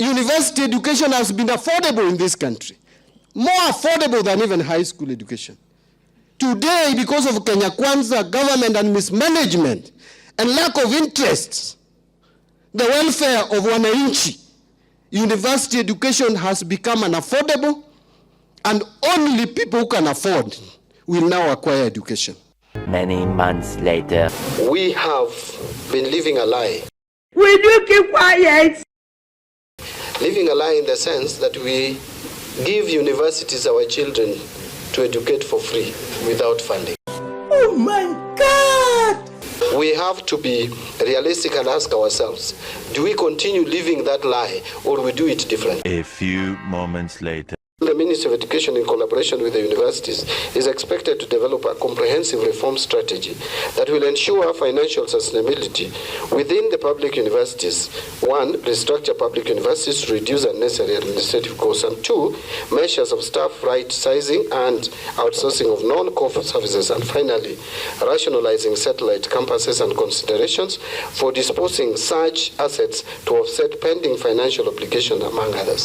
university education has been affordable in this country, more affordable than even high school education. Today, because of Kenya Kwanza government and mismanagement and lack of interest, the welfare of wananchi, university education has become unaffordable, and only people who can afford will now acquire education. Many months later, we have been living a lie. Will you keep quiet? Living a lie in the sense that we give universities our children to educate for free without funding. Oh my God! We have to be realistic and ask ourselves, do we continue living that lie or we do it differently? A few moments later. The Ministry of Education, in collaboration with the universities, is expected to develop a comprehensive reform strategy that will ensure financial sustainability within the public universities. 1, restructure public universities to reduce unnecessary administrative costs, and 2, measures of staff right sizing and outsourcing of non-core services, and finally, rationalizing satellite campuses and considerations for disposing such assets to offset pending financial obligations, among others.